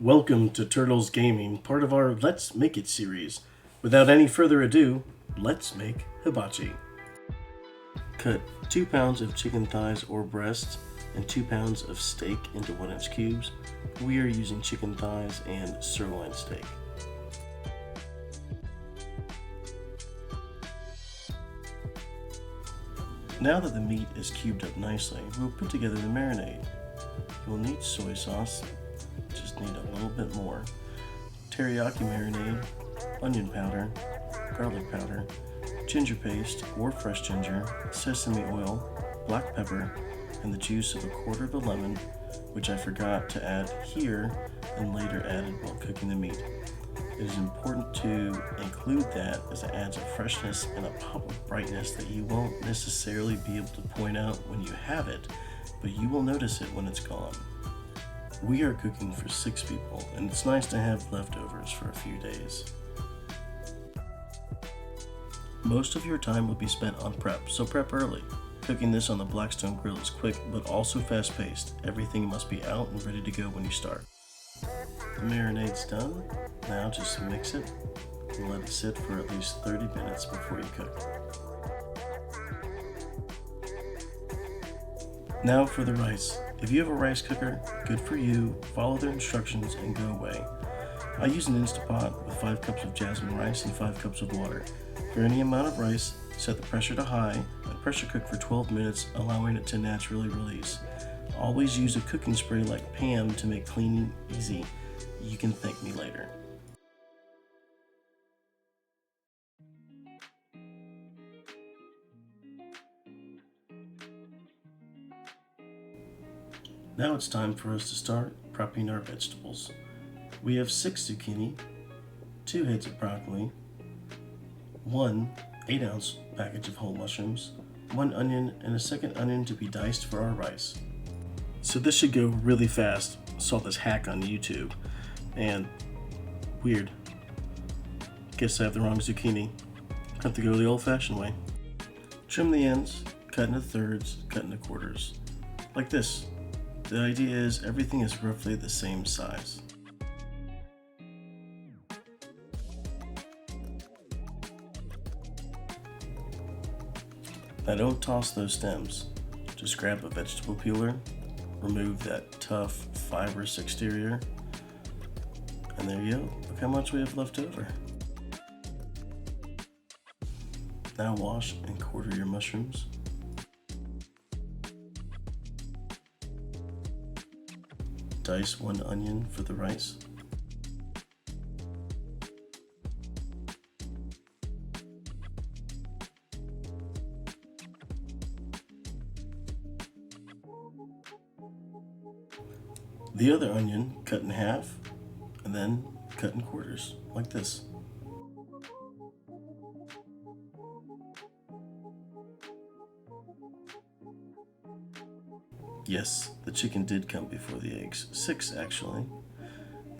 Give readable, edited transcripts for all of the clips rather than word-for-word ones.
Welcome to Terdals Gaming, part of our Let's Make It series. Without any further ado, let's make hibachi. Cut 2 pounds of chicken thighs or breasts and 2 pounds of steak into 1-inch cubes. We are using chicken thighs and sirloin steak. Now that the meat is cubed up nicely, we'll put together the marinade. You'll need soy sauce, just need a little bit more, teriyaki marinade, onion powder, garlic powder, ginger paste or fresh ginger, sesame oil, black pepper, and the juice of 1/4 of a lemon, which I forgot to add here and later added while cooking the meat. It is important to include that as it adds a freshness and a pop of brightness that you won't necessarily be able to point out when you have it, but you will notice it when it's gone. We are cooking for 6 people, and it's nice to have leftovers for a few days. Most of your time will be spent on prep, so prep early. Cooking this on the Blackstone grill is quick, but also fast-paced. Everything must be out and ready to go when you start. The marinade's done. Now just mix it and let it sit for at least 30 minutes before you cook. Now for the rice. If you have a rice cooker, good for you. Follow their instructions and go away. I use an InstaPot with 5 cups of Jasmine rice and 5 cups of water. For any amount of rice, set the pressure to high and pressure cook for 12 minutes, allowing it to naturally release. Always use a cooking spray like Pam to make cleaning easy. You can thank me later. Now it's time for us to start prepping our vegetables. We have 6 zucchini, 2 heads of broccoli, 1 8-ounce package of whole mushrooms, 1 onion, and a second onion to be diced for our rice. So this should go really fast. I saw this hack on YouTube, and weird. Guess I have the wrong zucchini. Have to go the old-fashioned way. Trim the ends, cut into thirds, cut into quarters. Like this. The idea is everything is roughly the same size. Now don't toss those stems. Just grab a vegetable peeler, remove that tough fibrous exterior, and there you go. Look how much we have left over. Now wash and quarter your mushrooms. Dice 1 onion for the rice. The other onion cut in half and then cut in quarters like this. Yes, the chicken did come before the eggs. 6 actually.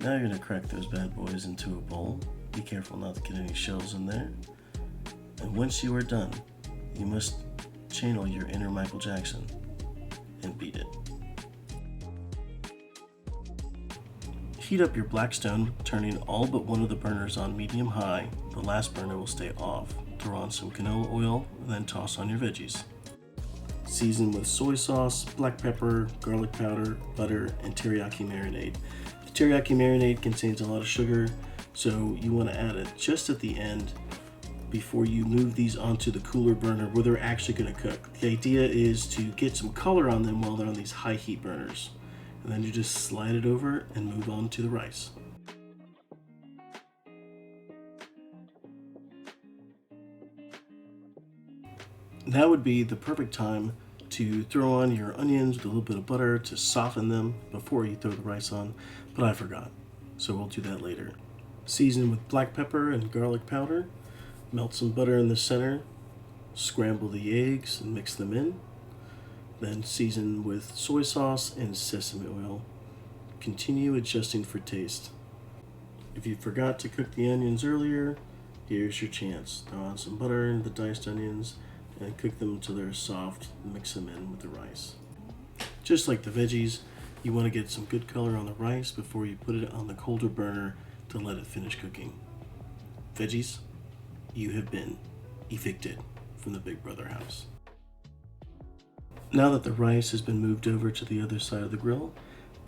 Now you're gonna crack those bad boys into a bowl. Be careful not to get any shells in there. And once you are done, you must channel your inner Michael Jackson and beat it. Heat up your Blackstone, turning all but one of the burners on medium-high. The last burner will stay off. Throw on some canola oil, and then toss on your veggies. Season with soy sauce, black pepper, garlic powder, butter, and teriyaki marinade. The teriyaki marinade contains a lot of sugar, so you want to add it just at the end before you move these onto the cooler burner where they're actually going to cook. The idea is to get some color on them while they're on these high heat burners. And then you just slide it over and move on to the rice. Now would be the perfect time to throw on your onions with a little bit of butter to soften them before you throw the rice on, but I forgot, so we'll do that later. Season with black pepper and garlic powder, melt some butter in the center, scramble the eggs and mix them in, then season with soy sauce and sesame oil. Continue adjusting for taste. If you forgot to cook the onions earlier, here's your chance. Throw on some butter and the diced onions and cook them until they're soft. Mix them in with the rice. Just like the veggies, You want to get some good color on the rice before you put it on the colder burner to let it finish cooking. Veggies, you have been evicted from the Big Brother house. Now that the rice has been moved over to the other side of the grill,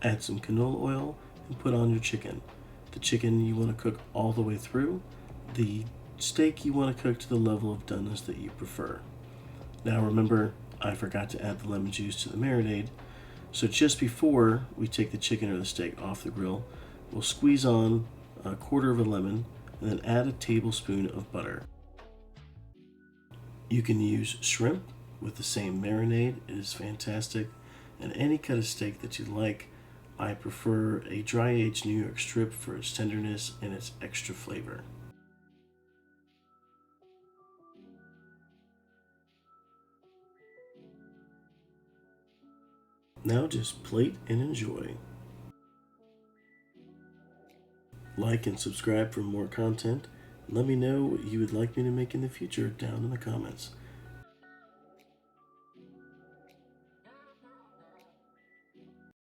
add some canola oil and put on your chicken. The chicken you want to cook all the way through. The steak you want to cook to the level of doneness that you prefer. Now remember, I forgot to add the lemon juice to the marinade, so just before we take the chicken or the steak off the grill, we'll squeeze on a quarter of a lemon and then add a tablespoon of butter. You can use shrimp with the same marinade. It is fantastic. And any cut of steak that you like. I prefer a dry-aged New York strip for its tenderness and its extra flavor. Now just plate and enjoy. Like and subscribe for more content. Let me know what you would like me to make in the future down in the comments.